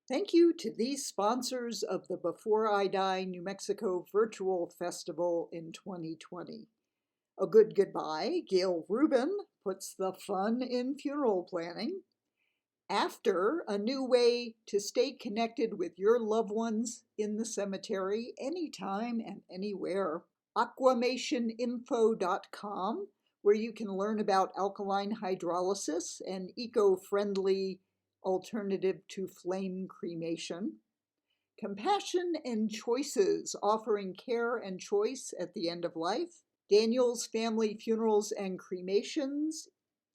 Thank you to these sponsors of the Before I Die New Mexico Virtual Festival in 2020. A Good Goodbye, Gail Rubin puts the fun in funeral planning. After, a new way to stay connected with your loved ones in the cemetery anytime and anywhere. Aquamationinfo.com, where you can learn about alkaline hydrolysis and eco-friendly alternative to flame cremation. Compassion and Choices, offering care and choice at the end of life. Daniel's Family Funerals and Cremations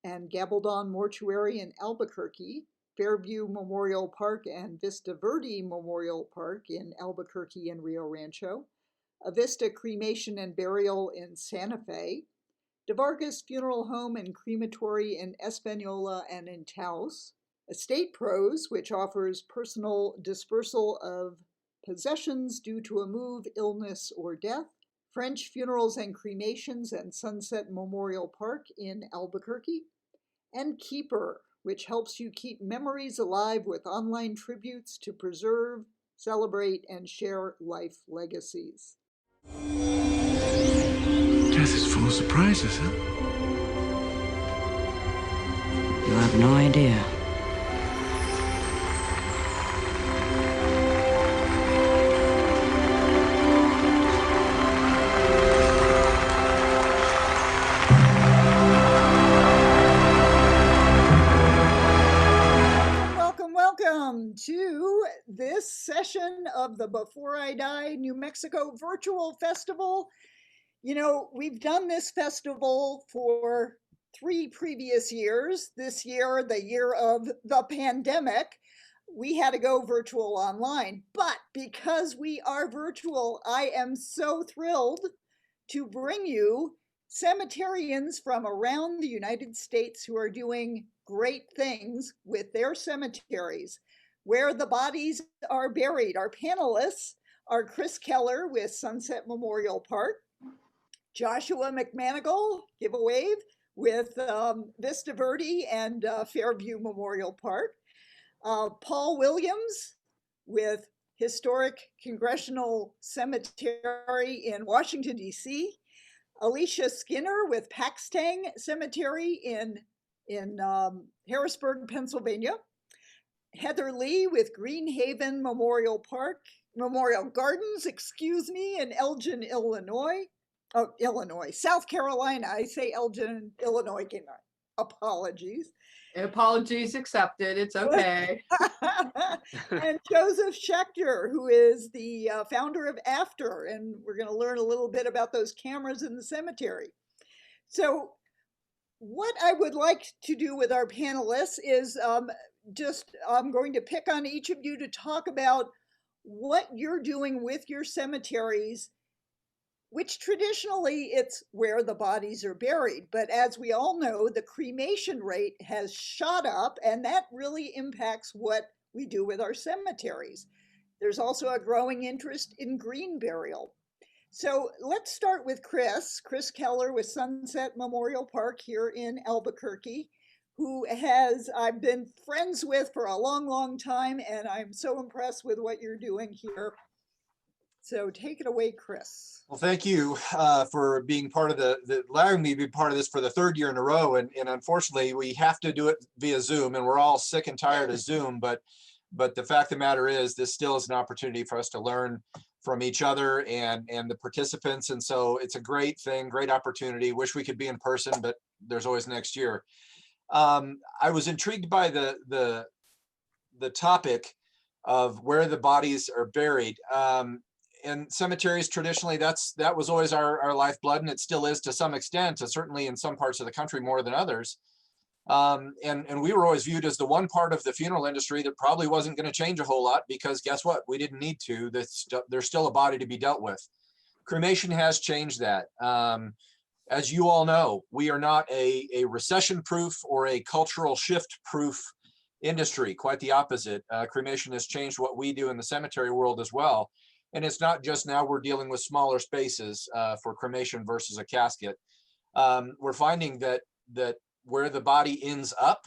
and Gabaldon Mortuary in Albuquerque. Fairview Memorial Park and Vista Verde Memorial Park in Albuquerque and Rio Rancho. Vista Cremation and Burial in Santa Fe. DeVargas Funeral Home and Crematory in Espanola and in Taos. Estate Pros, which offers personal dispersal of possessions due to a move, illness, or death. French Funerals and Cremations and Sunset Memorial Park in Albuquerque. And Keeper, which helps you keep memories alive with online tributes to preserve, celebrate, and share life legacies. Death is full of surprises, huh? You have no idea. Welcome to this session of the Before I Die New Mexico Virtual Festival. You know, we've done this festival for 3 previous years. This year, the year of the pandemic, we had to go virtual online. But because we are virtual, I am so thrilled to bring you cemeterians from around the United States who are doing great things with their cemeteries, where the bodies are buried. Our panelists are Chris Keller with Sunset Memorial Park, Joshua McManigal, give a wave, with Vista Verde and Fairview Memorial Park, Paul Williams with Historic Congressional Cemetery in Washington, D.C., Alesia Skinner with Paxtang Cemetery in Harrisburg, Pennsylvania, Heather Leigh with Greenhaven Memorial Gardens, in Elgin, Illinois. South Carolina. I say Elgin, Illinois. Apologies. Apologies accepted. It's okay. And Joseph Schechter, who is the founder of AFTR, and we're going to learn a little bit about those cameras in the cemetery. So what I would like to do with our panelists is I'm going to pick on each of you to talk about what you're doing with your cemeteries, which traditionally it's where the bodies are buried. But as we all know, the cremation rate has shot up, and that really impacts what we do with our cemeteries. There's also a growing interest in green burial. So let's start with Chris Keller with Sunset Memorial Park here in Albuquerque, who I've been friends with for a long, long time, and I'm so impressed with what you're doing here. So take it away, Chris. Well, thank you for being part of allowing me to be part of this for the 3rd year in a row. And unfortunately, we have to do it via Zoom, and we're all sick and tired of Zoom. But the fact of the matter is, this still is an opportunity for us to learn from each other and the participants. And so it's a great thing, great opportunity. Wish we could be in person, but there's always next year. I was intrigued by the topic of where the bodies are buried. And cemeteries, traditionally, that was always our lifeblood, and it still is to some extent, certainly in some parts of the country more than others. And we were always viewed as the one part of the funeral industry that probably wasn't going to change a whole lot, because guess what? We didn't need to. There's still a body to be dealt with. Cremation has changed that. As you all know, we are not a recession-proof or a cultural shift-proof industry. Quite the opposite. Cremation has changed what we do in the cemetery world as well. And it's not just now we're dealing with smaller spaces for cremation versus a casket. We're finding that where the body ends up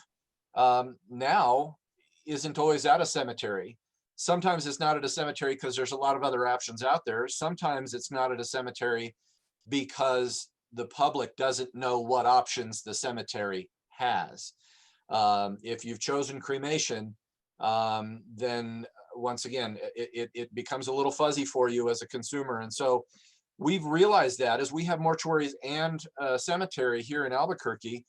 now isn't always at a cemetery. Sometimes it's not at a cemetery because there's a lot of other options out there. Sometimes it's not at a cemetery because the public doesn't know what options the cemetery has. If you've chosen cremation, then once again, it becomes a little fuzzy for you as a consumer. And so we've realized that as we have mortuaries and a cemetery here in Albuquerque,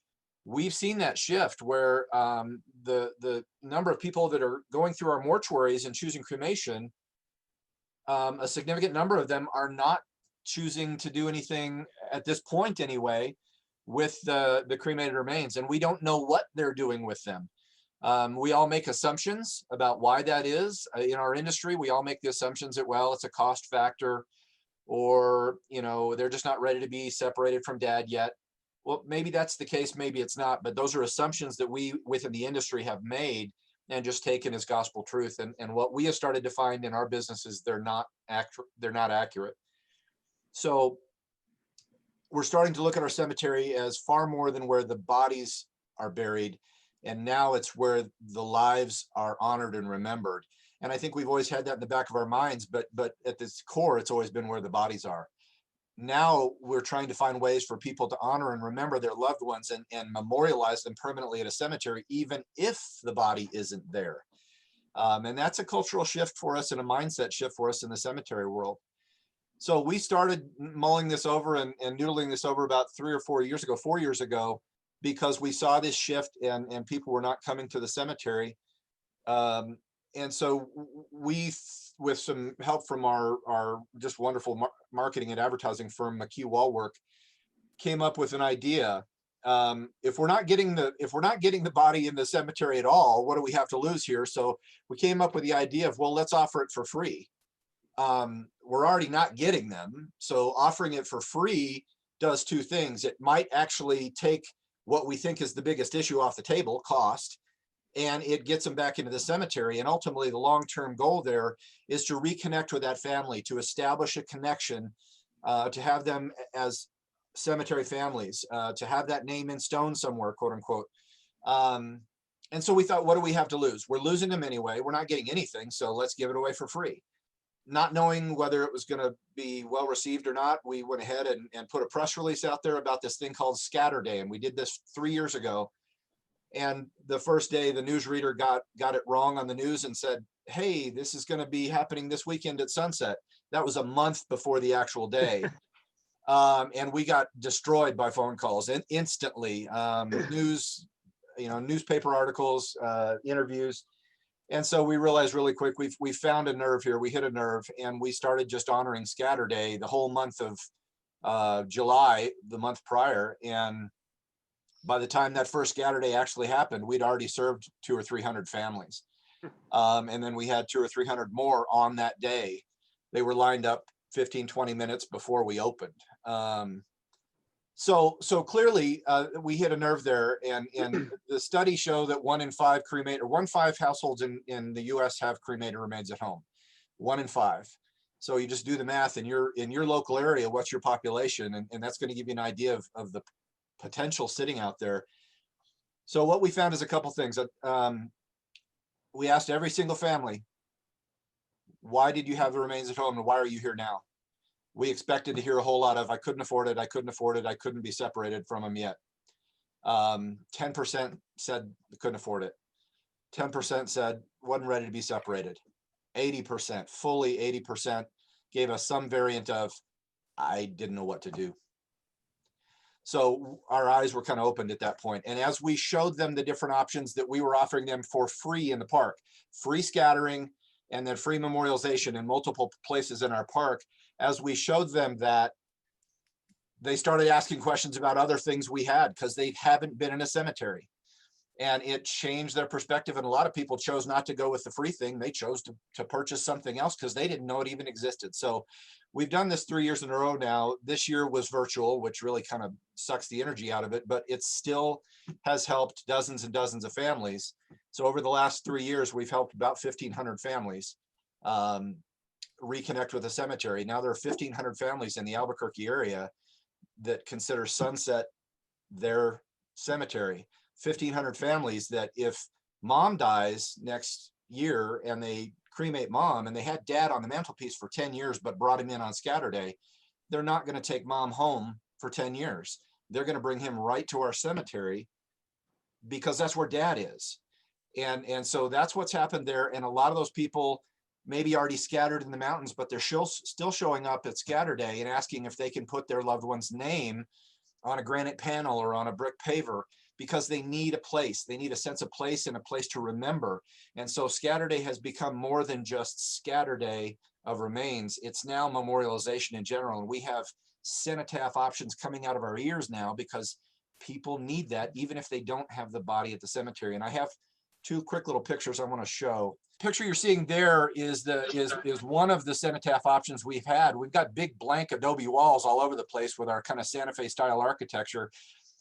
we've seen that shift where the number of people that are going through our mortuaries and choosing cremation, a significant number of them are not choosing to do anything at this point anyway with the cremated remains, and we don't know what they're doing with them. We all make assumptions about why that is. In our industry, we all make the assumptions that, well, it's a cost factor, or, you know, they're just not ready to be separated from dad yet. Well, maybe that's the case, maybe it's not, but those are assumptions that we within the industry have made and just taken as gospel truth. And what we have started to find in our business is they're not accurate. So we're starting to look at our cemetery as far more than where the bodies are buried. And now it's where the lives are honored and remembered. And I think we've always had that in the back of our minds, but at its core, it's always been where the bodies are. Now we're trying to find ways for people to honor and remember their loved ones and memorialize them permanently at a cemetery, even if the body isn't there. And that's a cultural shift for us and a mindset shift for us in the cemetery world. So we started mulling this over and noodling this over about 3 or 4 years ago, 4 years ago, because we saw this shift and people were not coming to the cemetery. And so we, with some help from our just wonderful marketing and advertising firm, McKee Wallwork, came up with an idea. If we're not getting the body in the cemetery at all, what do we have to lose here? So we came up with the idea of, well, let's offer it for free. We're already not getting them, so offering it for free does two things. It might actually take what we think is the biggest issue off the table, cost, and it gets them back into the cemetery. And ultimately, the long-term goal there is to reconnect with that family, to establish a connection, to have them as cemetery families, to have that name in stone somewhere, quote unquote. And so we thought, what do we have to lose? We're losing them anyway. We're not getting anything, so let's give it away for free. Not knowing whether it was going to be well received or not, we went ahead and put a press release out there about this thing called Scatter Day. And we did this 3 years ago. And the first day, the newsreader got it wrong on the news and said, hey, this is going to be happening this weekend at sunset. That was a month before the actual day. And we got destroyed by phone calls and instantly, newspaper articles, interviews. And so we realized really quick, we found a nerve here. We hit a nerve, and we started just honoring Scatter Day the whole month of July, the month prior. And by the time that first Scatter Day actually happened, we'd already served 200 or 300 families. And then we had 200 or 300 more on that day. They were lined up 15, 20 minutes before we opened. So clearly we hit a nerve there, and the studies show that 1 in 5 households in the US have cremated remains at home. 1 in 5. So you just do the math in your local area, what's your population? And that's going to give you an idea of the potential sitting out there. So what we found is a couple things. We asked every single family, why did you have the remains at home and why are you here now? We expected to hear a whole lot of, I couldn't afford it, I couldn't be separated from them yet. 10% said they couldn't afford it. 10% said wasn't ready to be separated. 80%, fully 80%, gave us some variant of, I didn't know what to do. So our eyes were kind of opened at that point. And as we showed them the different options that we were offering them for free in the park, free scattering and then free memorialization in multiple places in our park, as we showed them that, they started asking questions about other things we had because they haven't been in a cemetery. And it changed their perspective. And a lot of people chose not to go with the free thing. They chose to purchase something else because they didn't know it even existed. So we've done this 3 years in a row now. This year was virtual, which really kind of sucks the energy out of it, but it still has helped dozens and dozens of families. So over the last 3 years, we've helped about 1,500 families reconnect with a cemetery. Now there are 1,500 families in the Albuquerque area that consider Sunset their cemetery. 1,500 families that if mom dies next year and they cremate mom and they had dad on the mantelpiece for 10 years, but brought him in on scatter day, they're not going to take mom home for 10 years. They're going to bring him right to our cemetery because that's where dad is. And so that's what's happened there. And a lot of those people maybe already scattered in the mountains, but they're still showing up at scatter day and asking if they can put their loved one's name on a granite panel or on a brick paver, because they need a place. They need a sense of place and a place to remember. And so scatter day has become more than just scatter day of remains. It's now memorialization in general. And we have cenotaph options coming out of our ears now because people need that, even if they don't have the body at the cemetery. And I have two quick little pictures I want to show. Picture you're seeing there is one of the cenotaph options we've had. We've got big blank adobe walls all over the place with our kind of Santa Fe style architecture.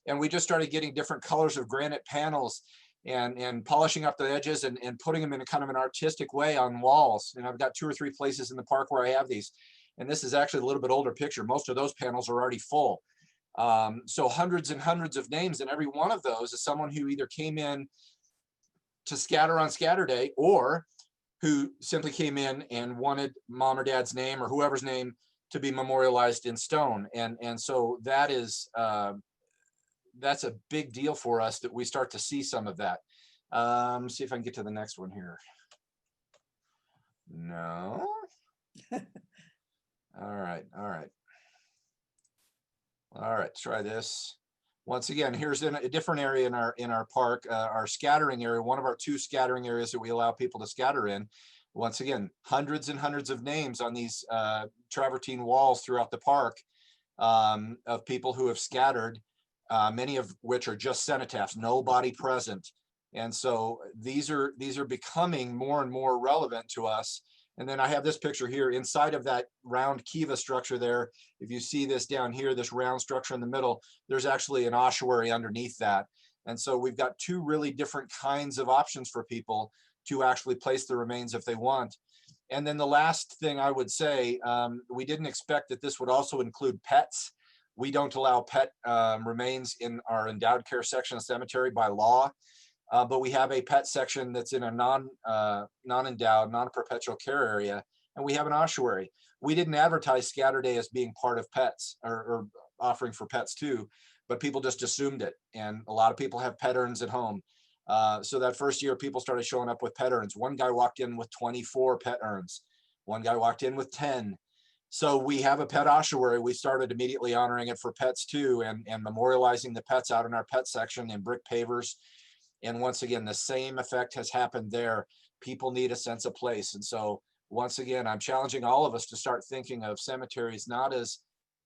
And we just started getting different colors of granite panels and polishing up the edges and putting them in a kind of an artistic way on walls. And I've got 2 or 3 places in the park where I have these. And this is actually a little bit older picture. Most of those panels are already full. So hundreds and hundreds of names, and every one of those is someone who either came in to scatter on scatter day or who simply came in and wanted mom or dad's name or whoever's name to be memorialized in stone. And so that is, that's a big deal for us that we start to see some of that. See if I can get to the next one here. No. All right. Let's try this. Once again, here's in a different area in our park, our scattering area, one of our 2 scattering areas that we allow people to scatter in. Once again, hundreds and hundreds of names on these travertine walls throughout the park of people who have scattered, many of which are just cenotaphs, no body present. And so these are becoming more and more relevant to us. And then I have this picture here inside of that round kiva structure there. If you see this down here, this round structure in the middle, there's actually an ossuary underneath that. And so we've got 2 really different kinds of options for people to actually place the remains if they want. And then the last thing I would say, we didn't expect that this would also include pets. We don't allow pet remains in our endowed care section of cemetery by law. But we have a pet section that's in a non-endowed, non-perpetual care area, and we have an ossuary. We didn't advertise scatter day as being part of pets or offering for pets too, but people just assumed it. And a lot of people have pet urns at home. So that first year, people started showing up with pet urns. One guy walked in with 24 pet urns. One guy walked in with 10. So we have a pet ossuary. We started immediately honoring it for pets too, and memorializing the pets out in our pet section in brick pavers. And once again, the same effect has happened there. People need a sense of place. And so once again, I'm challenging all of us to start thinking of cemeteries not as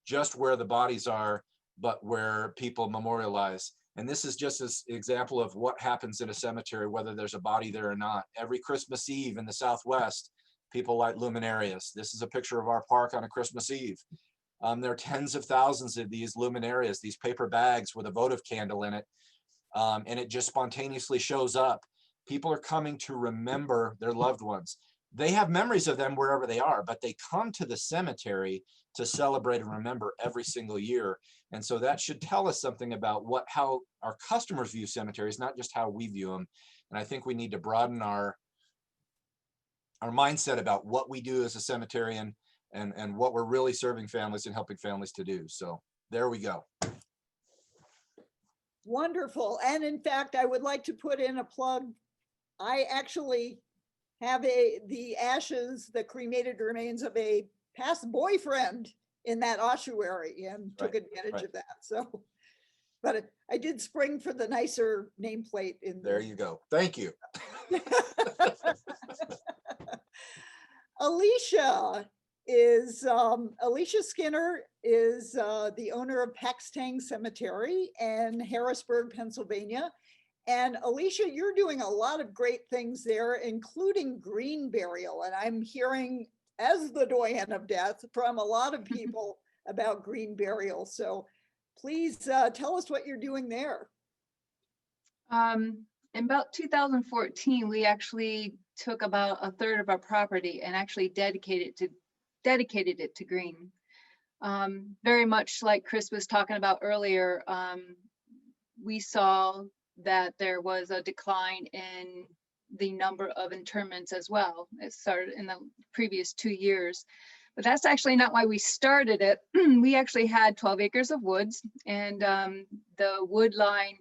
just where the bodies are, but where people memorialize. And this is just an example of what happens in a cemetery, whether there's a body there or not. Every Christmas Eve in the Southwest, people light luminarias. This is a picture of our park on a Christmas Eve. There are tens of thousands of these luminarias, these paper bags with a votive candle in it. And it just spontaneously shows up. People are coming to remember their loved ones. They have memories of them wherever they are, but they come to the cemetery to celebrate and remember every single year. And so that should tell us something about how our customers view cemeteries, not just how we view them. And I think we need to broaden our mindset about what we do as a cemeterian and what we're really serving families and helping families to do. So there we go. Wonderful. And in fact, I would like to put in a plug. I actually have the ashes, the cremated remains of a past boyfriend in that ossuary and took advantage of that. So, but I did spring for the nicer nameplate in there. You go. Thank you. Alesia Skinner is the owner of Paxtang Cemetery in Harrisburg, Pennsylvania. And Alesia, you're doing a lot of great things there, including green burial. And I'm hearing, as the Doyenne of Death, from a lot of people about green burial. So please tell us what you're doing there. In about 2014, we actually took about a third of our property and actually dedicated it to green. Very much like Chris was talking about earlier, we saw that there was a decline in the number of interments as well. It started in the previous 2 years. But that's actually not why we started it. We actually had 12 acres of woods, and the wood line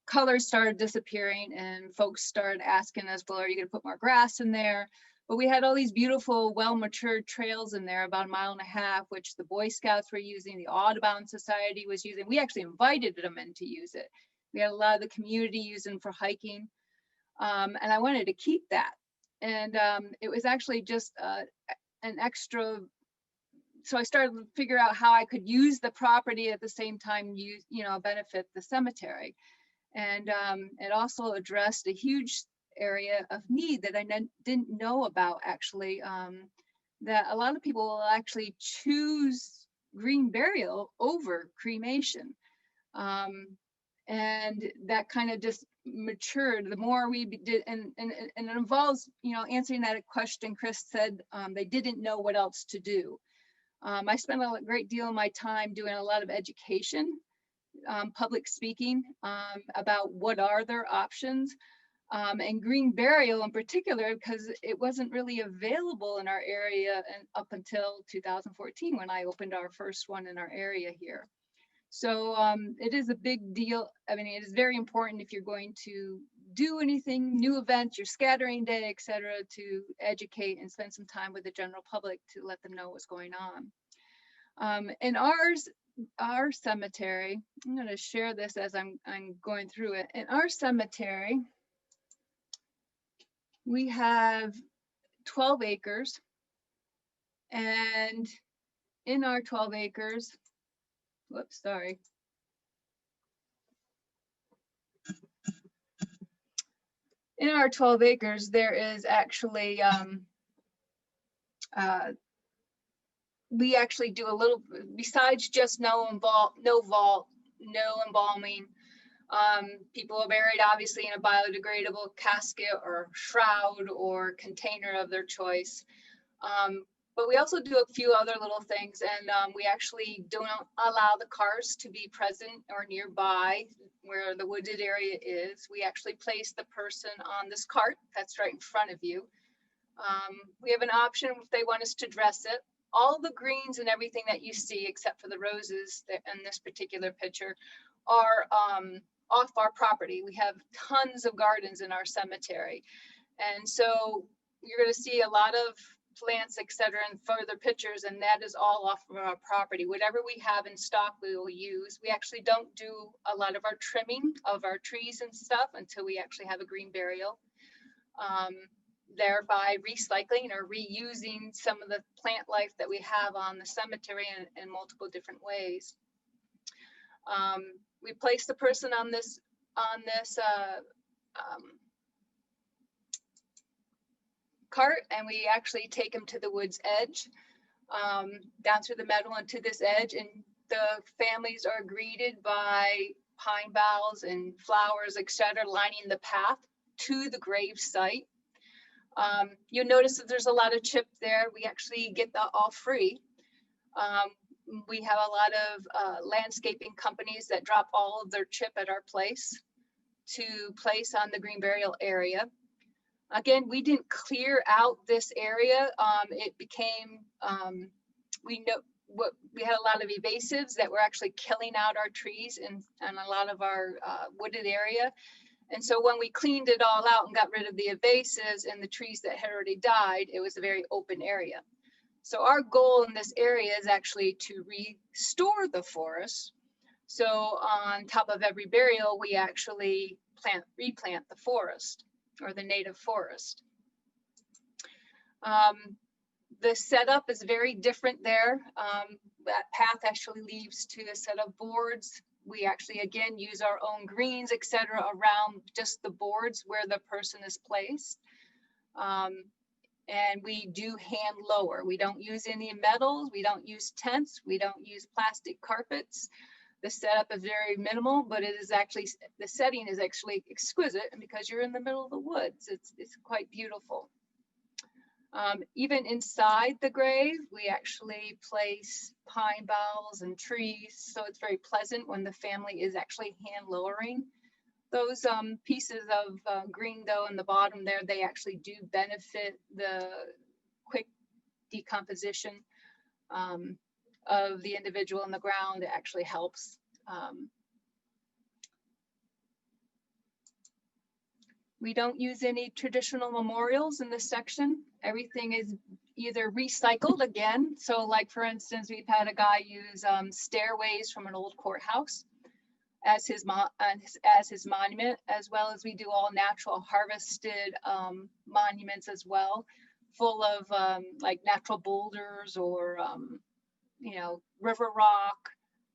colors started disappearing, and folks started asking us, well, are you going to put more grass in there? But we had all these beautiful, well-matured trails in there, about 1.5 miles, which the Boy Scouts were using, the Audubon Society was using. We actually invited them in to use it. We had a lot of the community using for hiking, and I wanted to keep that. And it was actually just an extra. So I started to figure out how I could use the property at the same time, benefit the cemetery. And it also addressed a huge area of need that I didn't know about, actually, that a lot of people will actually choose green burial over cremation. And that kind of just matured the more we did, and it involves, answering that question. Chris said they didn't know what else to do. I spent a great deal of my time doing a lot of education, public speaking, about what are their options, and green burial in particular, because it wasn't really available in our area and up until 2014 when I opened our first one in our area here. So it is a big deal. I mean, it is very important if you're going to do anything, new events, your scattering day, etc., to educate and spend some time with the general public to let them know what's going on. In our cemetery, I'm going to share this as I'm going through it. In our cemetery, we have 12 acres, and in our 12 acres, whoops, sorry. In our 12 acres, there is actually, we actually do a little, besides just no vault, no embalming. People are buried obviously in a biodegradable casket or shroud or container of their choice. But we also do a few other little things, and we actually don't allow the cars to be present or nearby where the wooded area is. We actually place the person on this cart that's right in front of you. We have an option if they want us to dress it. All the greens and everything that you see, except for the roses in this particular picture, are off our property. We have tons of gardens in our cemetery. And so you're going to see a lot of plants, etc., in further pictures, and that is all off of our property. Whatever we have in stock, we will use. We actually don't do a lot of our trimming of our trees and stuff until we actually have a green burial, thereby recycling or reusing some of the plant life that we have on the cemetery in multiple different ways. We place the person on this cart, and we actually take them to the wood's edge, down through the meadow and to this edge, and the families are greeted by pine boughs and flowers, etc., lining the path to the grave site. You'll notice that there's a lot of chip there. We actually get that all free. We have a lot of landscaping companies that drop all of their chip at our place to place on the green burial area. Again, we didn't clear out this area. It became, we had a lot of invasives that were actually killing out our trees and a lot of our wooded area. And so when we cleaned it all out and got rid of the invasives and the trees that had already died, it was a very open area. So our goal in this area is actually to restore the forest. So on top of every burial, we actually replant the forest, or the native forest. The setup is very different there. That path actually leads to a set of boards. We actually, again, use our own greens, etc., around just the boards where the person is placed. And we do hand lower. We don't use any metals. We don't use tents. We don't use plastic carpets. The setup is very minimal, but it is actually, the setting is actually exquisite. And because you're in the middle of the woods, it's quite beautiful. Even inside the grave, we actually place pine boughs and trees. So it's very pleasant when the family is actually hand lowering those pieces of green though in the bottom there, they actually do benefit the quick decomposition of the individual in the ground. It actually helps. We don't use any traditional memorials in this section. Everything is either recycled again. So like, for instance, we've had a guy use stairways from an old courthouse as his monument, as well as we do all natural harvested monuments as well, full of like natural boulders or, you know, river rock.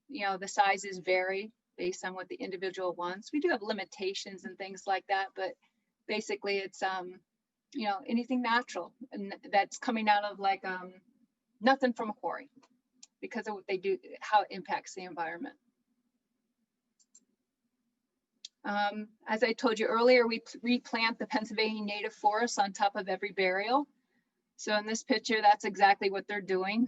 You know, the sizes vary based on what the individual wants. We do have limitations and things like that, but basically it's, you know, anything natural and that's coming out of like nothing from a quarry because of what they do, how it impacts the environment. As I told you earlier, we replant the Pennsylvania native forests on top of every burial. So in this picture, that's exactly what they're doing.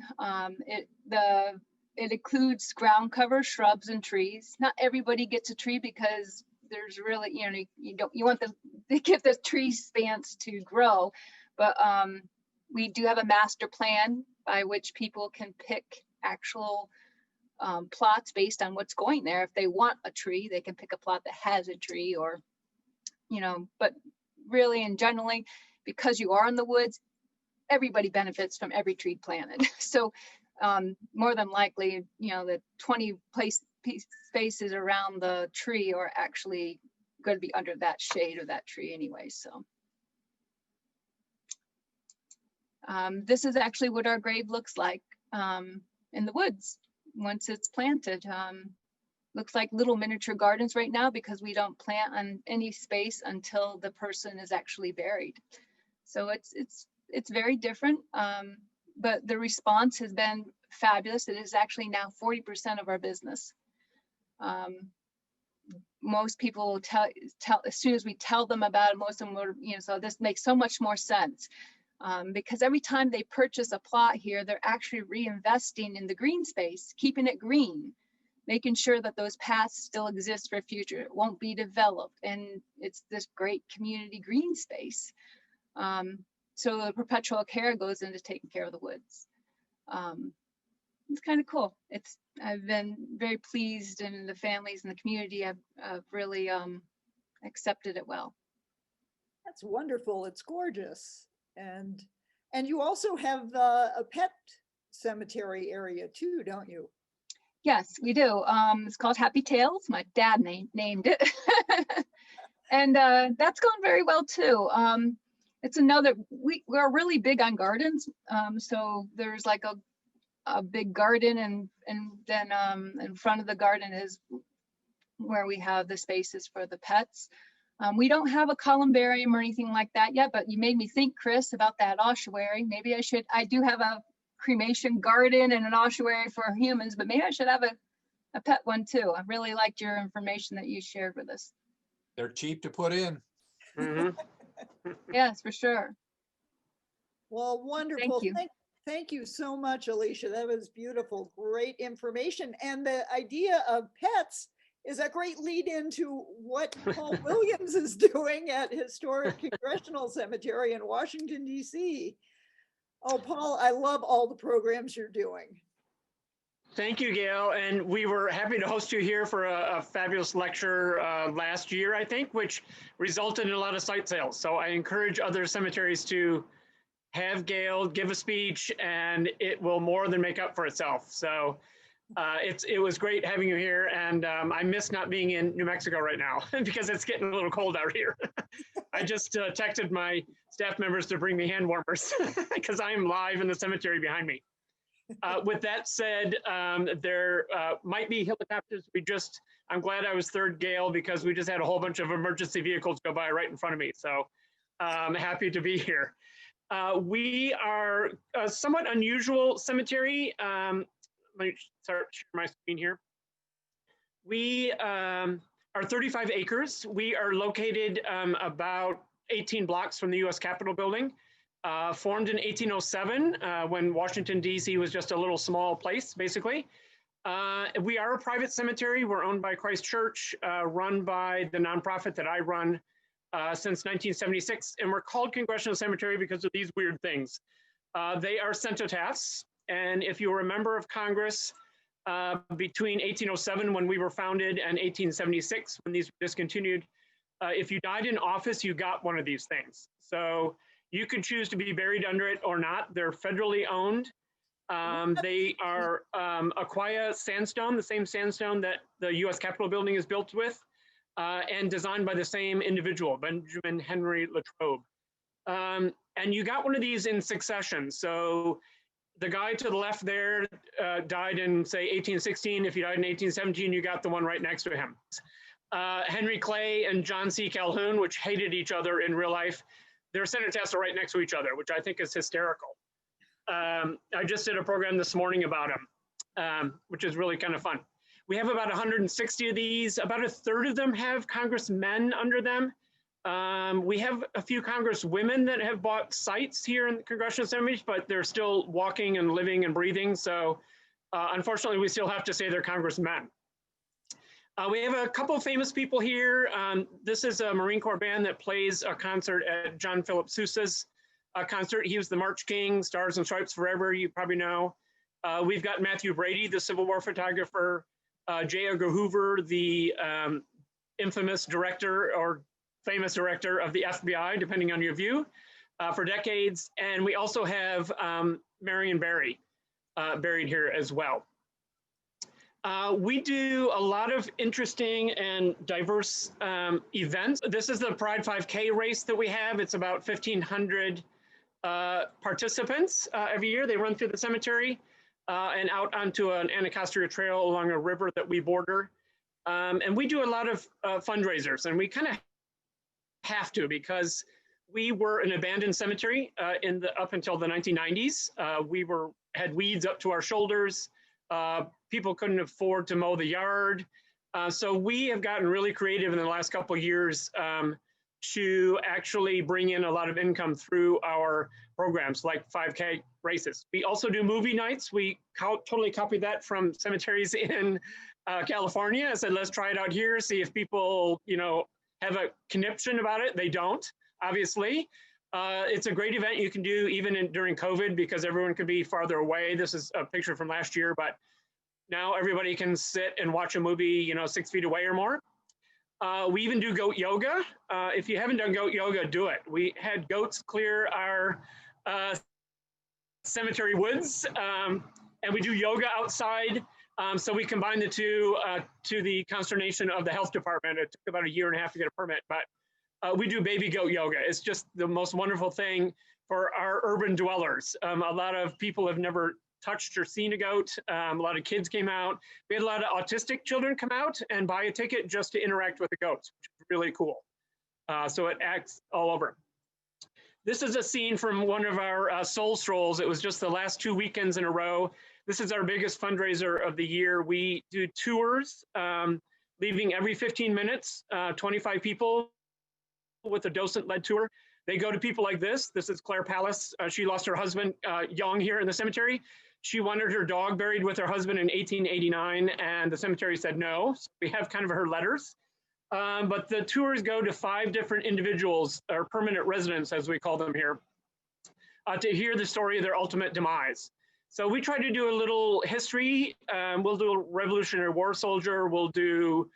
It includes ground cover, shrubs, and trees. Not everybody gets a tree because there's really, you know, you want to give the tree stance to grow, but we do have a master plan by which people can pick actual plots based on what's going there. If they want a tree, they can pick a plot that has a tree, or, you know, but really and generally, because you are in the woods, everybody benefits from every tree planted. So more than likely, you know, the 20 spaces around the tree are actually going to be under that shade of that tree anyway. So this is actually what our grave looks like in the woods once it's planted. Looks like little miniature gardens right now because we don't plant on any space until the person is actually buried. So it's very different, but the response has been fabulous. It is actually now 40% of our business. Most people will tell as soon as we tell them about it, most of them will, you know, so this makes so much more sense because every time they purchase a plot here, they're actually reinvesting in the green space, keeping it green, making sure that those paths still exist for future. It won't be developed, and it's this great community green space. So the perpetual care goes into taking care of the woods. It's kind of cool. I've been very pleased, and the families and the community have really accepted it well. That's wonderful. It's gorgeous. And you also have a pet cemetery area too, don't you? Yes, we do. It's called Happy Tales. My dad named it. And that's gone very well too. It's another, we're really big on gardens. So there's like a big garden, and then in front of the garden is where we have the spaces for the pets. We don't have a columbarium or anything like that yet, but you made me think, Chris, about that ossuary. Maybe I do have a cremation garden and an ossuary for humans, but maybe I should have a pet one too. I really liked your information that you shared with us. They're cheap to put in. Yes, for sure. Well, wonderful. Thank you. Thank you so much, Alesia. That was beautiful. Great information. And the idea of pets is a great lead into what Paul Williams is doing at historic Congressional Cemetery in Washington, D.C. Oh, Paul, I love all the programs you're doing. Thank you, Gail. And we were happy to host you here for a fabulous lecture last year, I think, which resulted in a lot of site sales. So I encourage other cemeteries to have Gail give a speech, and it will more than make up for itself. So it was great having you here. And I miss not being in New Mexico right now because it's getting a little cold out here. I just texted my staff members to bring me hand warmers because I am live in the cemetery behind me. With that said, there might be helicopters. I'm glad I was third, Gail, because we just had a whole bunch of emergency vehicles go by right in front of me. So I'm happy to be here. We are a somewhat unusual cemetery. Let me start my screen here. We are 35 acres. We are located about 18 blocks from the U.S. Capitol building. Formed in 1807 when Washington, D.C. was just a little small place, basically. We are a private cemetery. We're owned by Christ Church, run by the nonprofit that I run since 1976. And we're called Congressional Cemetery because of these weird things. They are cenotaphs. And if you're a member of Congress, between 1807 when we were founded and 1876 when these were discontinued, if you died in office, you got one of these things. So you could choose to be buried under it or not. They're federally owned. They are Aquia sandstone, the same sandstone that the U.S. Capitol building is built with, and designed by the same individual, Benjamin Henry Latrobe. And you got one of these in succession. So the guy to the left there died in, say, 1816. If you died in 1817, you got the one right next to him. Henry Clay and John C. Calhoun, which hated each other in real life, their cenotaphs are right next to each other, which I think is hysterical. I just did a program this morning about them, which is really kind of fun. We have about 160 of these. About a third of them have congressmen under them. We have a few congresswomen that have bought sites here in the Congressional Cemeteries, but they're still walking and living and breathing. So unfortunately, we still have to say they're congressmen. We have a couple of famous people here. This is a Marine Corps band that plays a concert at John Philip Sousa's concert. He was the March King, Stars and Stripes Forever, you probably know. We've got Matthew Brady, the Civil War photographer, J. Edgar Hoover, the infamous director or famous director of the FBI, depending on your view, for decades. And we also have Marion Barry buried here as well. We do a lot of interesting and diverse events. This is the Pride 5K race that we have. It's about 1,500 participants every year. They run through the cemetery and out onto an Anacostia trail along a river that we border. And we do a lot of fundraisers, and we kind of have to because we were an abandoned cemetery up until the 1990s. We had weeds up to our shoulders. People couldn't afford to mow the yard. So we have gotten really creative in the last couple of years to actually bring in a lot of income through our programs like 5K races. We also do movie nights. We totally copied that from cemeteries in California. I said, let's try it out here, see if people, have a conniption about it. They don't, obviously. It's a great event you can do even during COVID because everyone could be farther away. This is a picture from last year, but now everybody can sit and watch a movie, 6 feet away or more. We even do goat yoga. If you haven't done goat yoga, do it. We had goats clear our cemetery woods, and we do yoga outside. So we combine the two to the consternation of the health department. It took about 1.5 years to get a permit, but we do baby goat yoga. It's just the most wonderful thing for our urban dwellers. A lot of people have never touched or seen a goat. A lot of kids came out. We had a lot of autistic children come out and buy a ticket just to interact with the goats, which is really cool. So it acts all over. This is a scene from one of our soul strolls. It was just the last 2 weekends in a row. This is our biggest fundraiser of the year. We do tours, leaving every 15 minutes, 25 people with a docent-led tour. They go to people like this. This is Claire Pallas. She lost her husband young here in the cemetery. She wanted her dog buried with her husband in 1889, and the cemetery said no. So we have kind of her letters. But the tours go to 5 different individuals, or permanent residents, as we call them here, to hear the story of their ultimate demise. So we try to do a little history. We'll do a Revolutionary War soldier. We'll do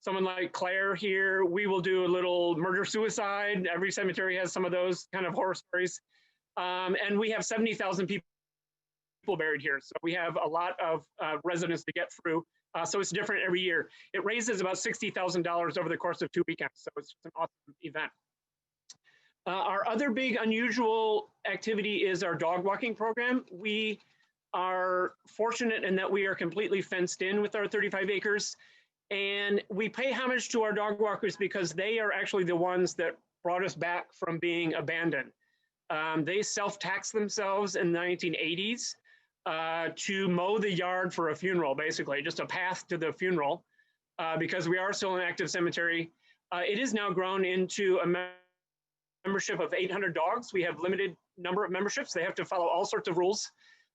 someone like Claire here. We will do a little murder-suicide. Every cemetery has some of those kind of horror stories. And we have 70,000 people buried here. So we have a lot of residents to get through. So it's different every year. It raises about $60,000 over the course of 2 weekends. So it's an awesome event. Our other big unusual activity is our dog walking program. We are fortunate in that we are completely fenced in with our 35 acres. And we pay homage to our dog walkers because they are actually the ones that brought us back from being abandoned. They self-taxed themselves in the 1980s to mow the yard for a funeral, basically, just a path to the funeral, because we are still an active cemetery. It is now grown into a membership of 800 dogs. We have limited number of memberships. They have to follow all sorts of rules.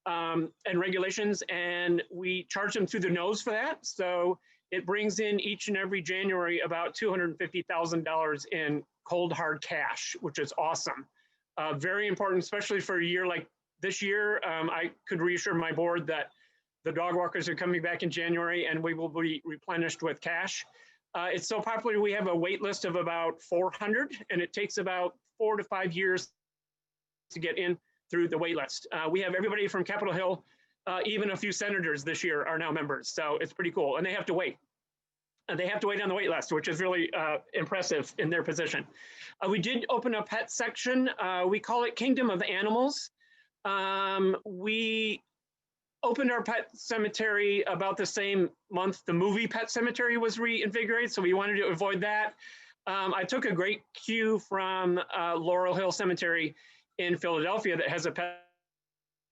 and regulations, and we charge them through the nose for that. So it brings in each and every January about $250,000 in cold hard cash, which is awesome. Very important, especially for a year like this year. I could reassure my board that the dog walkers are coming back in January and we will be replenished with cash. It's so popular, we have a wait list of about 400, and it takes about 4 to 5 years to get in through the wait list. We have everybody from Capitol Hill, even a few senators this year are now members. So it's pretty cool. And they have to wait. They have to wait on the wait list, which is really impressive in their position. We did open a pet section. We call it Kingdom of Animals. We opened our pet cemetery about the same month the movie Pet Cemetery was reinvigorated, so we wanted to avoid that. I took a great cue from Laurel Hill Cemetery in Philadelphia that has a pet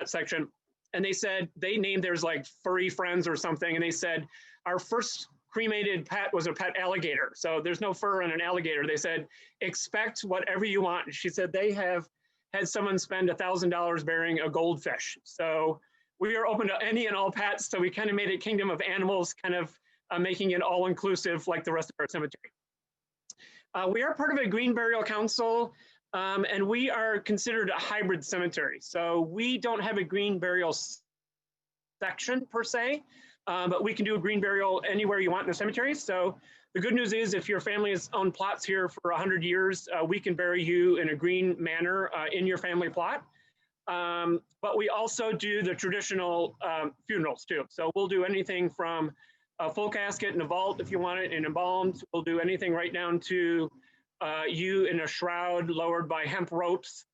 section, and they said, they named theirs like Furry Friends or something, and they said, our first cremated pet was a pet alligator, so there's no fur on an alligator. They said, expect whatever you want. She said they have had someone spend $1,000 burying a goldfish. So we are open to any and all pets, so we kind of made it Kingdom of Animals, kind of making it all-inclusive like the rest of our cemetery. We are part of a Green Burial Council, and we are considered a hybrid cemetery. So we don't have a green burial section per se, but we can do a green burial anywhere you want in the cemetery. So the good news is if your family has owned plots here for 100 years, we can bury you in a green manner in your family plot. But we also do the traditional funerals too. So we'll do anything from a full casket in a vault if you want it, and embalmed. We'll do anything right down to you in a shroud lowered by hemp ropes.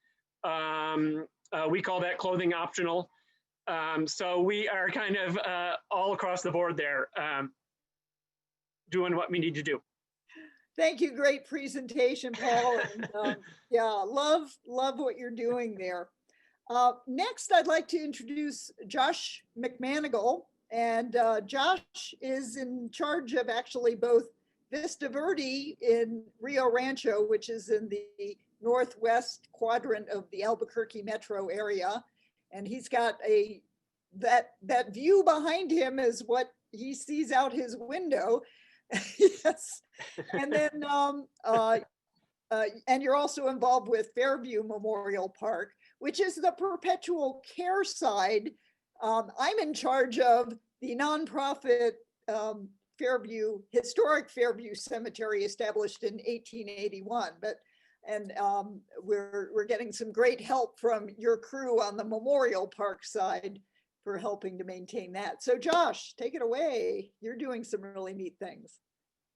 We call that clothing optional. So we are kind of all across the board there, doing what we need to do. Thank you. Great presentation, Paul. And, yeah, love what you're doing there. Next, I'd like to introduce Josh McManigal. And Josh is in charge of actually both Vista Verde in Rio Rancho, which is in the northwest quadrant of the Albuquerque metro area. And he's got that view behind him is what he sees out his window. Yes. And then, and you're also involved with Fairview Memorial Park, which is the perpetual care side. I'm in charge of the nonprofit historic Fairview Cemetery, established in 1881. And we're getting some great help from your crew on the Memorial Park side for helping to maintain that. So Josh, take it away. You're doing some really neat things.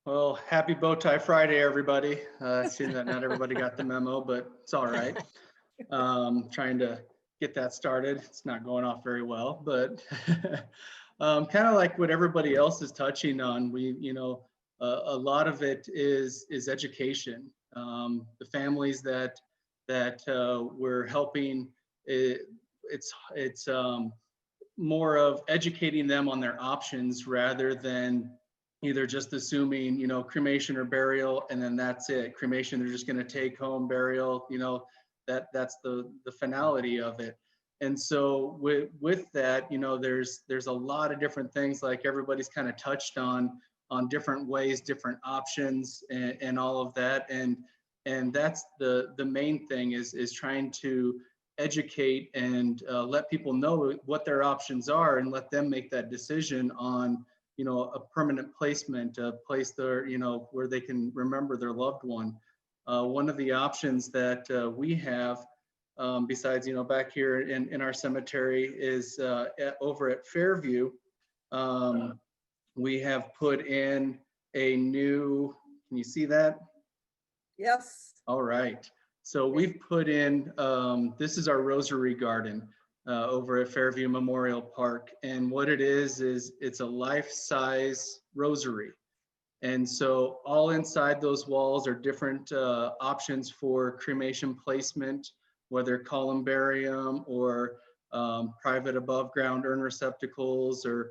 Well, happy Bow Tie Friday, everybody. It seems that not everybody got the memo, but it's all right. Trying to get that started. It's not going off very well, but kind of like what everybody else is touching on, a lot of it is education. The families that we're helping, it's more of educating them on their options rather than either just assuming, cremation or burial, and then that's it. Cremation, they're just going to take home. Burial, that's the finality of it. And so with that, there's a lot of different things, like everybody's kind of touched on different ways, different options, and all of that. And that's the main thing is trying to educate and let people know what their options are and let them make that decision on, a permanent placement, a place there, where they can remember their loved one. One of the options that we have, besides, back here in our cemetery, is over at Fairview. We have put in a new, can you see that? Yes. All right. So we've put in, this is our Rosary Garden over at Fairview Memorial Park. And what it is it's a life-size rosary. And so all inside those walls are different options for cremation placement, whether columbarium or private above ground urn receptacles or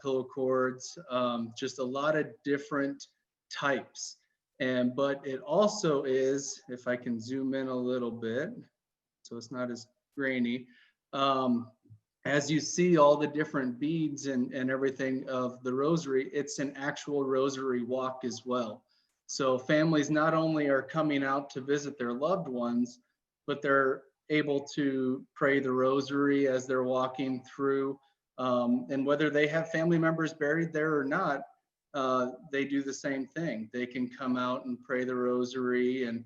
pillow cords, just a lot of different types. But it also is, if I can zoom in a little bit, so it's not as grainy, as you see all the different beads and everything of the rosary, it's an actual rosary walk as well. So families not only are coming out to visit their loved ones, but they're able to pray the rosary as they're walking through. And whether they have family members buried there or not, they do the same thing. They can come out and pray the rosary, and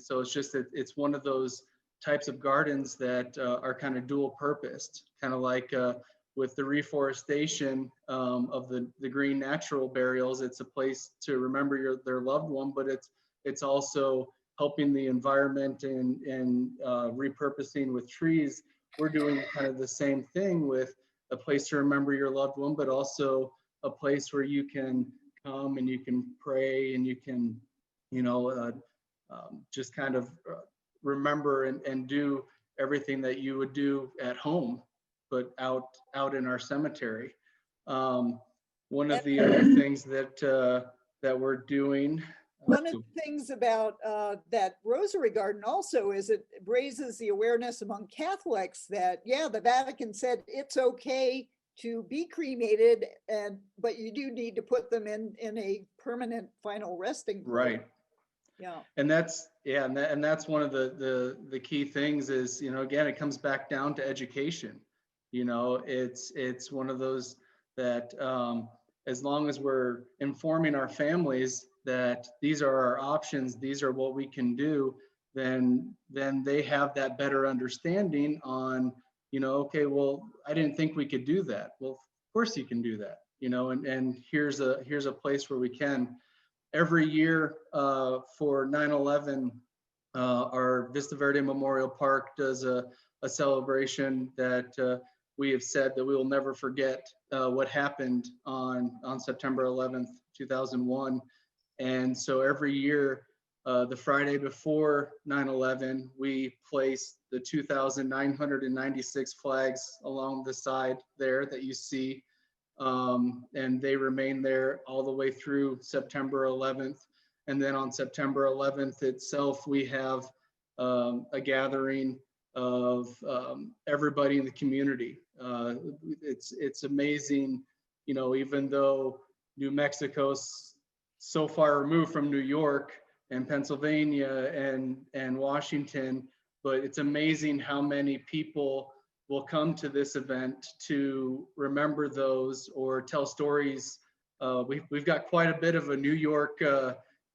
so it's just that it's one of those types of gardens that are kind of dual purposed, kind of like with the reforestation of the green natural burials. It's a place to remember their loved one, but it's also helping the environment and repurposing with trees. We're doing kind of the same thing with a place to remember your loved one, but also a place where you can come and you can pray and you can, just kind of remember and do everything that you would do at home, but out in our cemetery. One of the other things that we're doing. One of the things about that Rosary Garden also is it raises the awareness among Catholics that, yeah, the Vatican said it's okay to be cremated, but you do need to put them in a permanent final resting place. Right. Yeah. And that's one of the key things is, again, it comes back down to education. It's one of those that as long as we're informing our families that these are our options, these are what we can do, then they have that better understanding on, okay, well, I didn't think we could do that. Well, of course you can do that, and here's a place where we can. Every year for 9/11, our Vista Verde Memorial Park does a celebration that we have said that we will never forget what happened on September 11th, 2001. And so every year, the Friday before 9/11, we place the 2,996 flags along the side there that you see. And they remain there all the way through September 11th. And then on September 11th itself, we have a gathering of everybody in the community. It's amazing, even though New Mexico's so far removed from New York and Pennsylvania and Washington, but it's amazing how many people will come to this event to remember those or tell stories. We've got quite a bit of a New York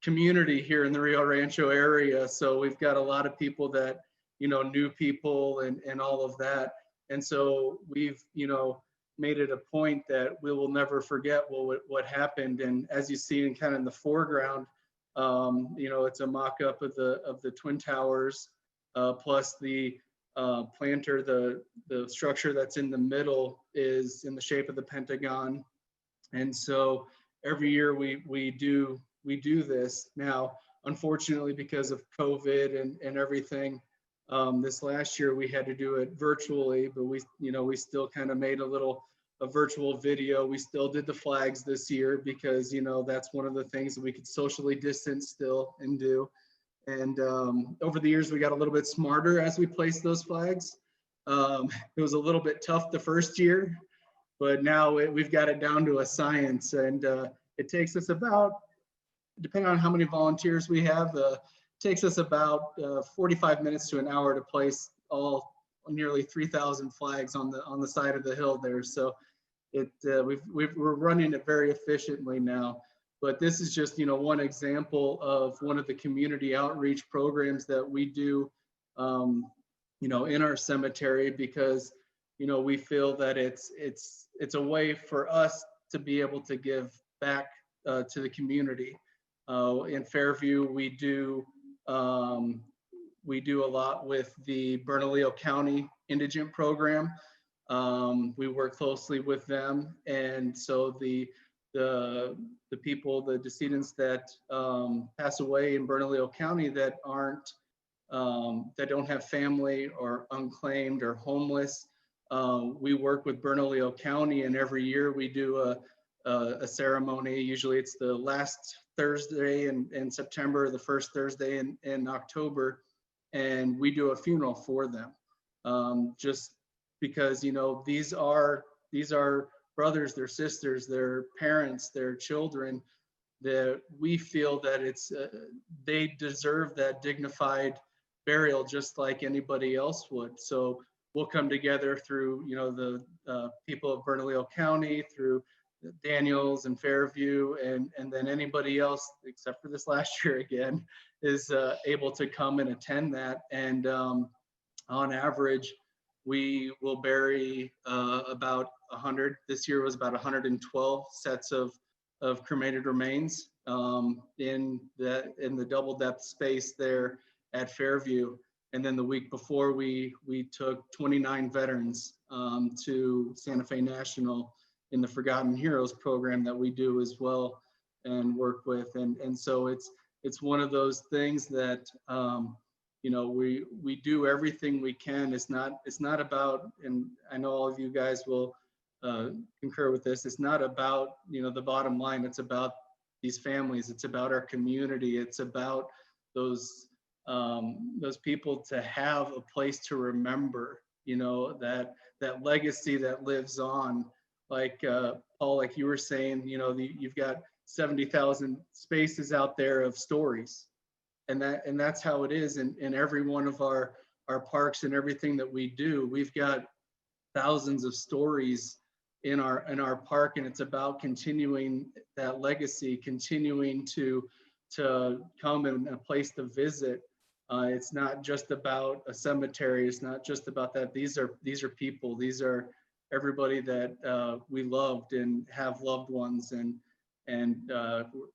community here in the Rio Rancho area. So we've got a lot of people that, knew people and all of that. And so we've, made it a point that we will never forget what happened. And as you see in kind of in the foreground, it's a mock-up of the Twin Towers, plus the planter, the structure that's in the middle is in the shape of the Pentagon. And so every year we do this. Now, unfortunately, because of COVID and everything, this last year we had to do it virtually, but we still kind of made a virtual video. We still did the flags this year because, that's one of the things that we could socially distance still and do. And over the years, we got a little bit smarter as we placed those flags. It was a little bit tough the first year, but now we've got it down to a science. And it takes us about, depending on how many volunteers we have, takes us about 45 minutes to an hour to place all nearly 3,000 flags on the side of the hill there. So we're running it very efficiently now. But this is just, one example of one of the community outreach programs that we do, in our cemetery, because, we feel that it's a way for us to be able to give back to the community. In Fairview, we do a lot with the Bernalillo County Indigent Program. We work closely with them, and so the people, the decedents that pass away in Bernalillo County that don't have family or unclaimed or homeless, we work with Bernalillo County, and every year we do a ceremony. Usually it's the last Thursday in September, the first Thursday in October, and we do a funeral for them. Just because, you know, these are brothers, their sisters, their parents, their children, that we feel that it's they deserve that dignified burial just like anybody else would. So we'll come together through, you know, the people of Bernalillo County, through Daniels and Fairview, and then anybody else, except for this last year again, is able to come and attend that. And on average, we will bury about 100. This year was about 112 sets of cremated remains in the double depth space there at Fairview. And then the week before, we took 29 veterans to Santa Fe National in the Forgotten Heroes program that we do as well and work with. And so it's one of those things that you know, we do everything we can. It's not about, and I know all of you guys will concur with this, it's not about, you know, the bottom line. It's about these families. It's about our community. It's about those people to have a place to remember, you know, that legacy that lives on. Like Paul, like you were saying, you know, you've got 70,000 spaces out there of stories, and that's how it is in every one of our parks and everything that we do. We've got thousands of stories in our park, and it's about continuing that legacy, continuing to come and a place to visit. It's not just about a cemetery. It's not just about that. These are people. These are everybody that we loved and have loved ones and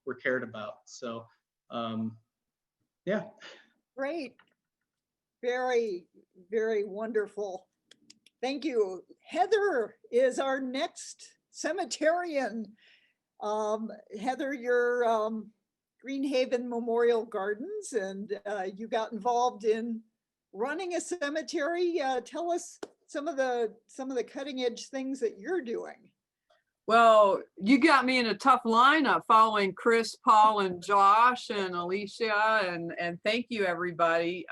we're cared about. So yeah. Great. Very, very wonderful. Thank you. Heather is our next cemeterian. Heather, you're Greenhaven Memorial Gardens, and you got involved in running a cemetery. Tell us some of the cutting edge things that you're doing. Well, you got me in a tough lineup following Chris, Paul, and Josh, and Alesia, and thank you, everybody.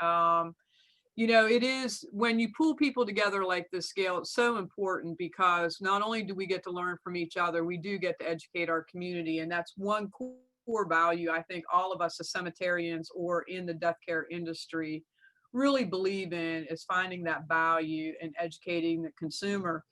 You know, it is, when you pull people together like this, Gail, it's so important, because not only do we get to learn from each other, we do get to educate our community. And that's one core value I think all of us as cemeterians or in the death care industry really believe in, is finding that value and educating the consumer.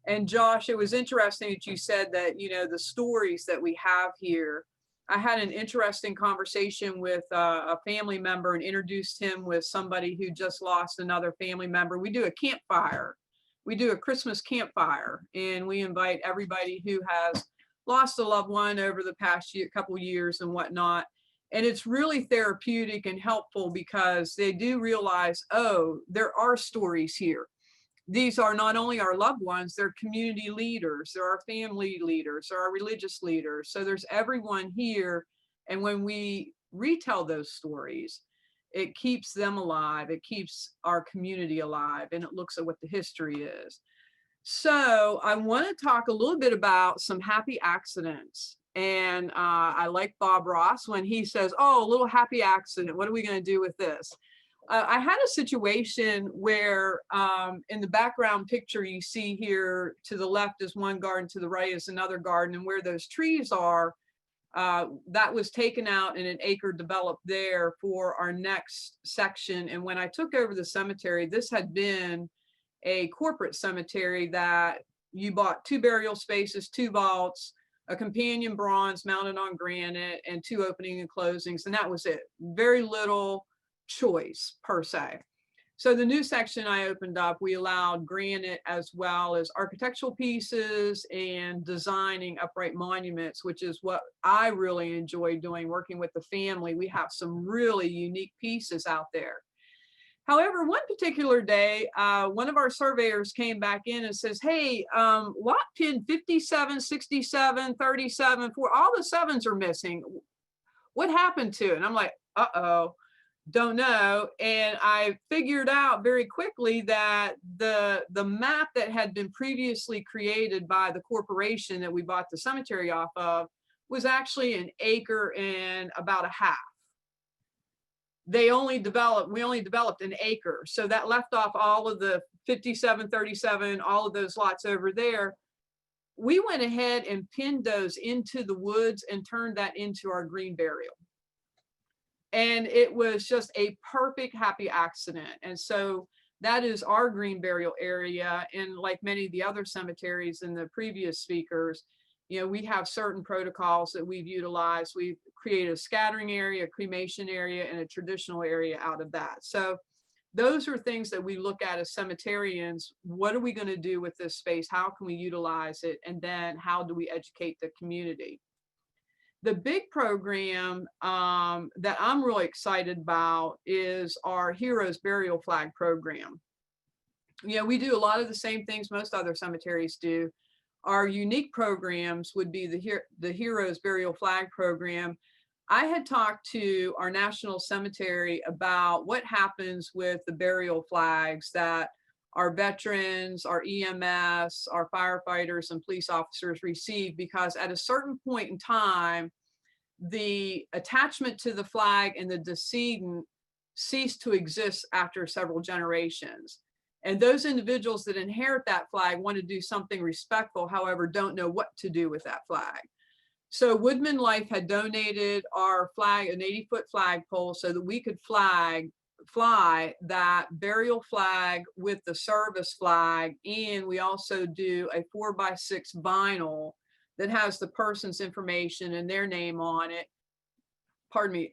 And Josh, it was interesting that you said that, you know, the stories that we have here. I had an interesting conversation with a family member and introduced him with somebody who just lost another family member. We do a campfire. We do a Christmas campfire, and we invite everybody who has lost a loved one over the past couple years and whatnot. And it's really therapeutic and helpful, because they do realize, oh, there are stories here. These are not only our loved ones, they're community leaders, they're our family leaders, they're our religious leaders. So there's everyone here. And when we retell those stories, it keeps them alive, it keeps our community alive, and it looks at what the history is. So I want to talk a little bit about some happy accidents. And I like Bob Ross when he says, oh, a little happy accident, what are we going to do with this? I had a situation where in the background picture you see here, to the left is one garden, to the right is another garden, and where those trees are, that was taken out and an acre developed there for our next section. And when I took over the cemetery, this had been a corporate cemetery that you bought 2 burial spaces, 2 vaults, a companion bronze mounted on granite, and 2 opening and closings, and that was it. Very little choice per se. So the new section I opened up, we allowed granite as well as architectural pieces and designing upright monuments, which is what I really enjoy doing, working with the family. We have some really unique pieces out there. However, one particular day, one of our surveyors came back in and says, hey, lot pin 57, 67, 37, 4, all the 7s are missing. What happened to it? And I'm like, uh-oh. Don't know. And I figured out very quickly that the map that had been previously created by the corporation that we bought the cemetery off of was actually an acre and about a half. we only developed an acre. So that left off all of the 57, 37, all of those lots over there. We went ahead and pinned those into the woods and turned that into our green burial. And it was just a perfect happy accident. And so that is our green burial area. And like many of the other cemeteries and the previous speakers, you know, we have certain protocols that we've utilized. We've created a scattering area, a cremation area, and a traditional area out of that. So those are things that we look at as cemeterians. What are we going to do with this space? How can we utilize it? And then how do we educate the community? The big program that I'm really excited about is our Heroes Burial Flag program. You know, we do a lot of the same things most other cemeteries do. Our unique programs would be the Heroes Burial Flag program. I had talked to our national cemetery about what happens with the burial flags that our veterans, our EMS, our firefighters, and police officers receive, because at a certain point in time, the attachment to the flag and the decedent cease to exist after several generations. And those individuals that inherit that flag want to do something respectful, however, don't know what to do with that flag. So Woodman Life had donated our flag, an 80-foot flagpole, so that we could fly that burial flag with the service flag. And we also do a 4x6 vinyl that has the person's information and their name on it. Pardon me,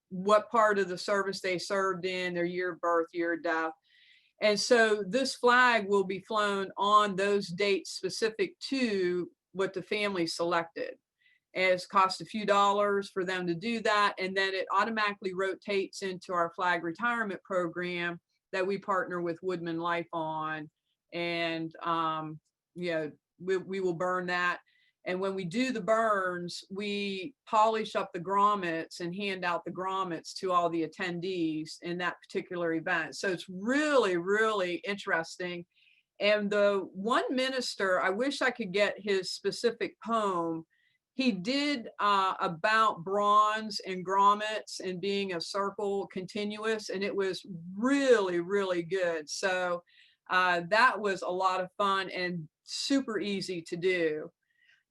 what part of the service they served in, their year of birth, year of death. And so this flag will be flown on those dates specific to what the family selected. And it's cost a few dollars for them to do that. And then it automatically rotates into our flag retirement program that we partner with Woodman Life on. And yeah, we will burn that. And when we do the burns, we polish up the grommets and hand out the grommets to all the attendees in that particular event. So it's really, really interesting. And the one minister, I wish I could get his specific poem. He did about bronze and grommets and being a circle continuous, and it was really, really good. So that was a lot of fun and super easy to do.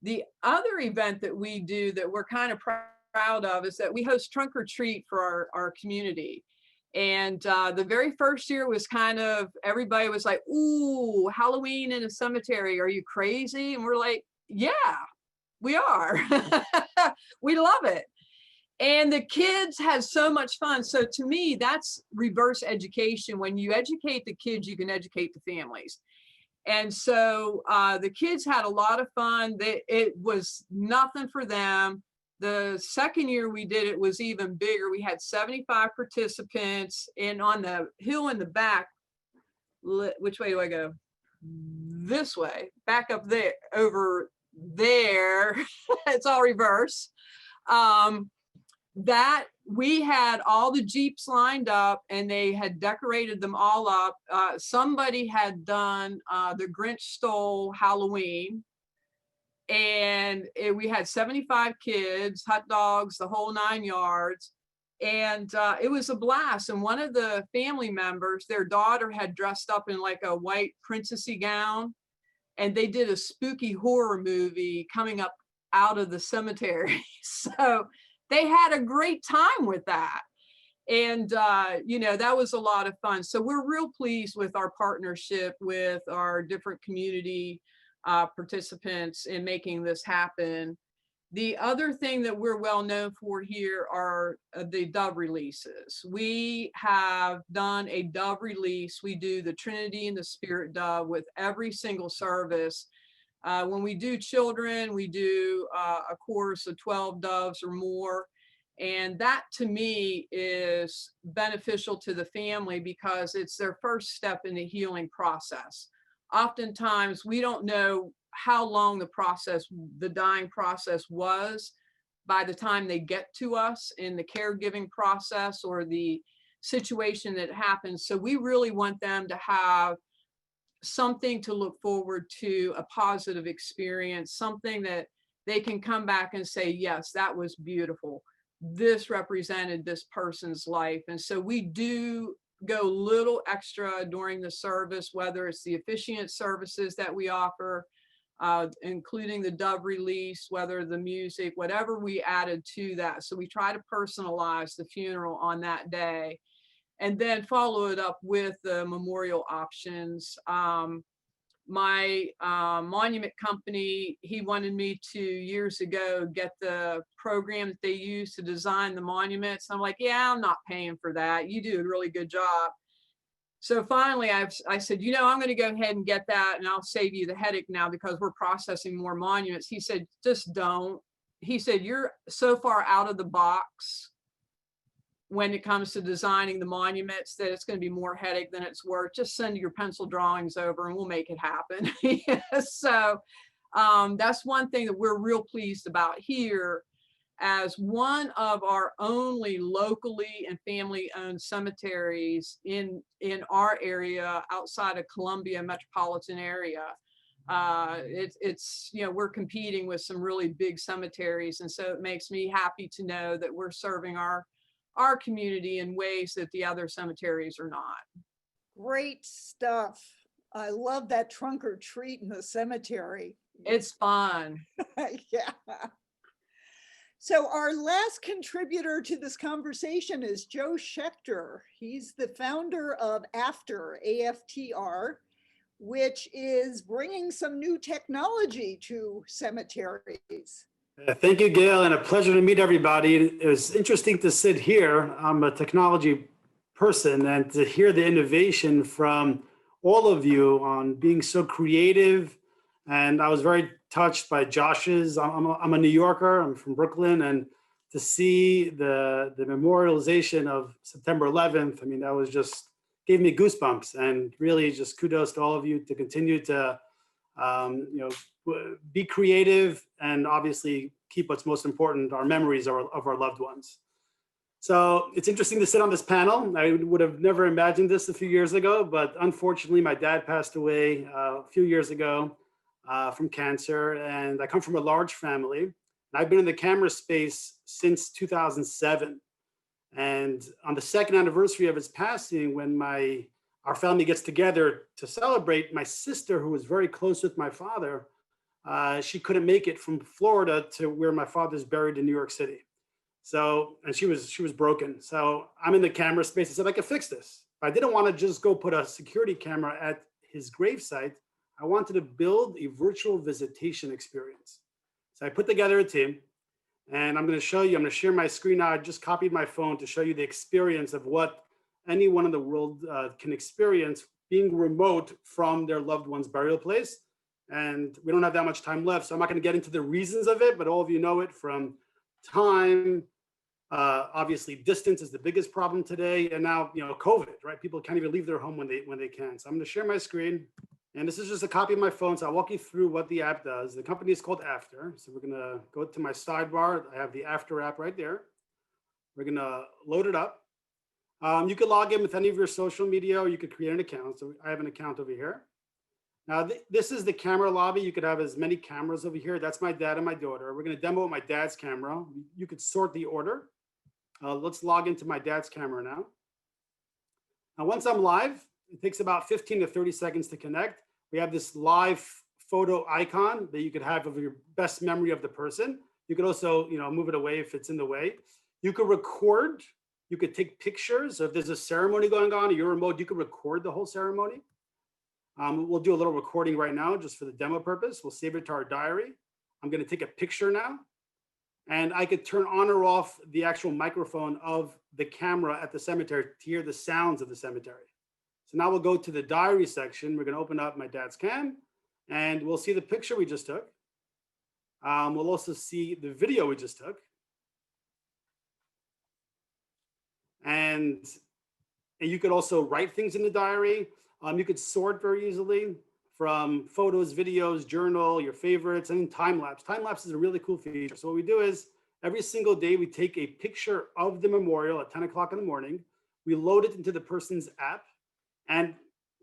The other event that we do that we're kind of proud of is that we host trunk or treat for our community. And the very first year was kind of, everybody was like, ooh, Halloween in a cemetery, are you crazy? And we're like, yeah, we are. We love it. And the kids had so much fun. So to me, that's reverse education. When you educate the kids, you can educate the families. And so the kids had a lot of fun. It was nothing for them. The second year we did it was even bigger. We had 75 participants, and on the hill in the back, which way do I go? This way, back up there, over there. It's all reverse. That we had all the Jeeps lined up and they had decorated them all up. Somebody had done the Grinch Stole Halloween, and we had 75 kids, hot dogs, the whole 9 yards. And it was a blast. And one of the family members, their daughter had dressed up in like a white princessy gown, and they did a spooky horror movie coming up out of the cemetery. So they had a great time with that. And, you know, that was a lot of fun. So we're real pleased with our partnership with our different community participants in making this happen. The other thing that we're well known for here are the dove releases. We have done a dove release. We do the Trinity and the Spirit dove with every single service. When we do children, we do a chorus of 12 doves or more. And that to me is beneficial to the family because it's their first step in the healing process. Oftentimes we don't know how long the dying process was by the time they get to us in the caregiving process or the situation that happens. So we really want them to have something to look forward to, a positive experience, something that they can come back and say, yes, that was beautiful. this represented this person's life. And so we do go a little extra during the service, whether it's the officiant services that we offer, including the dove release, whether the music, whatever we added to that. So we try to personalize the funeral on that day and then follow it up with the memorial options. My monument company, he wanted me to years ago get the program that they use to design the monuments. I'm like, yeah, I'm not paying for that. You do a really good job. So finally, I said, you know, I'm going to go ahead and get that, and I'll save you the headache now because we're processing more monuments. He said, just don't. He said, you're so far out of the box when it comes to designing the monuments that it's going to be more headache than it's worth. Just send your pencil drawings over and we'll make it happen. So that's one thing that we're real pleased about here, as one of our only locally and family owned cemeteries in our area outside of Columbia metropolitan area. It's, you know, we're competing with some really big cemeteries. And so it makes me happy to know that we're serving our community in ways that the other cemeteries are not. Great stuff. I love that trunk or treat in the cemetery. It's fun. Yeah. So our last contributor to this conversation is Joe Schechter. He's the founder of AFTR, which is bringing some new technology to cemeteries. Thank you, Gail, and a pleasure to meet everybody. It was interesting to sit here. I'm a technology person, and to hear the innovation from all of you on being so creative. And I was very touched by Josh's. I'm a New Yorker. I'm from Brooklyn, and to see the memorialization of September 11th, I mean, that was just gave me goosebumps. And really, just kudos to all of you to continue to be creative and obviously keep what's most important, our memories of our loved ones. So it's interesting to sit on this panel. I would have never imagined this a few years ago, but unfortunately my dad passed away a few years ago from cancer, and I come from a large family. And I've been in the camera space since 2007. And on the second anniversary of his passing, when our family gets together to celebrate, my sister, who was very close with my father, she couldn't make it from Florida to where my father's buried in New York City. So, and she was broken. So I'm in the camera space. I said, I could fix this. I didn't want to just go put a security camera at his gravesite. I wanted to build a virtual visitation experience. So I put together a team, and I'm going to show you, I'm going to share my screen now. I just copied my phone to show you the experience of what anyone in the world can experience being remote from their loved one's burial place. And we don't have that much time left, so I'm not going to get into the reasons of it, but all of you know it from time. Obviously, distance is the biggest problem today, and now, you know, COVID, right? People can't even leave their home when they can. So I'm going to share my screen, and this is just a copy of my phone. So I'll walk you through what the app does. The company is called After. So we're going to go to my sidebar. I have the After app right there. We're going to load it up. You could log in with any of your social media, or you could create an account. So I have an account over here. Now, this is the camera lobby. You could have as many cameras over here. That's my dad and my daughter. We're going to demo with my dad's camera. You could sort the order. Let's log into my dad's camera now. Now, once I'm live, it takes about 15 to 30 seconds to connect. We have this live photo icon that you could have of your best memory of the person. You could also, you know, move it away if it's in the way. You could record. You could take pictures. So if there's a ceremony going on, or you're remote, you could record the whole ceremony. We'll do a little recording right now just for the demo purpose. We'll save it to our diary. I'm going to take a picture now, and I could turn on or off the actual microphone of the camera at the cemetery to hear the sounds of the cemetery. So now we'll go to the diary section. We're going to open up my dad's cam, and we'll see the picture we just took. We'll also see the video we just took. And you could also write things in the diary. You could sort very easily from photos, videos, journal, your favorites, and time lapse. Time lapse is a really cool feature. So what we do is every single day we take a picture of the memorial at 10 o'clock in the morning. We load it into the person's app, and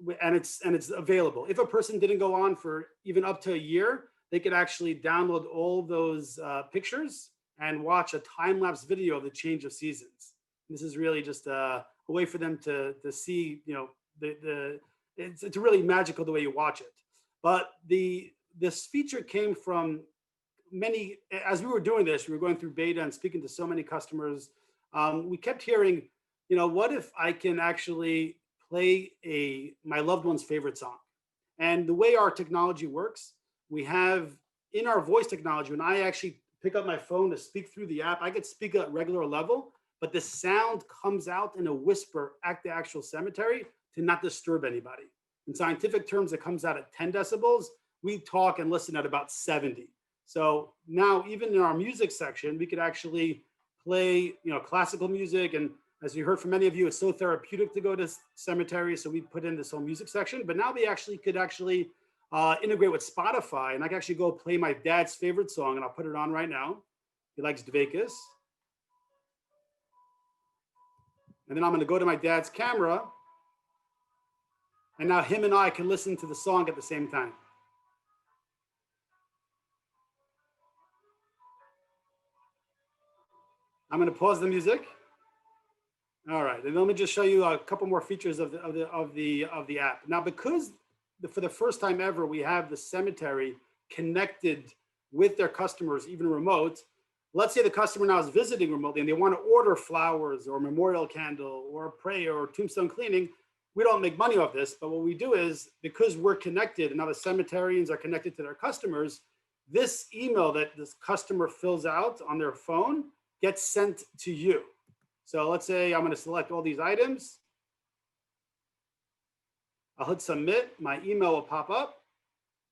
it's available. If a person didn't go on for even up to a year, they could actually download all those pictures and watch a time-lapse video of the change of seasons. This is really just a way for them to see, you know, it's really magical the way you watch it. But this feature came from many, as we were doing this, we were going through beta and speaking to so many customers. We kept hearing, you know, what if I can actually play my loved one's favorite song? And the way our technology works, we have in our voice technology, when I actually pick up my phone to speak through the app, I could speak at regular level, but the sound comes out in a whisper at the actual cemetery to not disturb anybody. In scientific terms, it comes out at 10 decibels. We talk and listen at about 70. So now even in our music section, we could actually play, you know, classical music. And as you heard from many of you, it's so therapeutic to go to cemeteries. So we put in this whole music section, but now we could integrate with Spotify, and I can actually go play my dad's favorite song, and I'll put it on right now. He likes Dvekis. And then I'm going to go to my dad's camera, and now him and I can listen to the song at the same time. I'm going to pause the music. All right, and let me just show you a couple more features of the app. Now, because for the first time ever, we have the cemetery connected with their customers, even remote. Let's say the customer now is visiting remotely and they want to order flowers or memorial candle or a prayer or tombstone cleaning. We don't make money off this, but what we do is, because we're connected and now the cemeterians are connected to their customers, this email that this customer fills out on their phone gets sent to you. So let's say I'm going to select all these items. I'll hit submit, my email will pop up,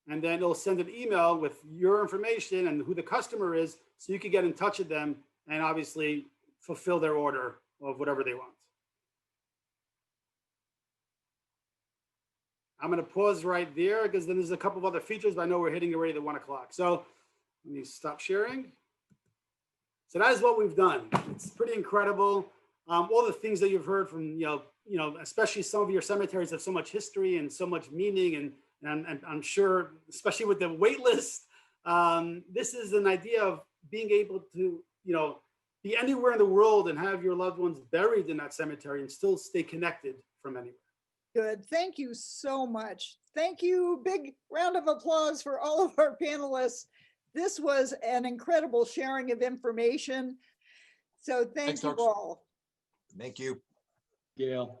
and then it'll send an email with your information and who the customer is, so you can get in touch with them and obviously fulfill their order of whatever they want. I'm going to pause right there because then there's a couple of other features, but I know we're hitting already the 1 o'clock. So let me stop sharing. So that is what we've done. It's pretty incredible. All the things that you've heard from, you know, especially some of your cemeteries have so much history and so much meaning, and I'm sure, especially with the wait list, this is an idea of being able to, you know, be anywhere in the world and have your loved ones buried in that cemetery and still stay connected from anywhere. Good. Thank you so much. Thank you. Big round of applause for all of our panelists. This was an incredible sharing of information. So thanks you folks. all. Thank you. Gail.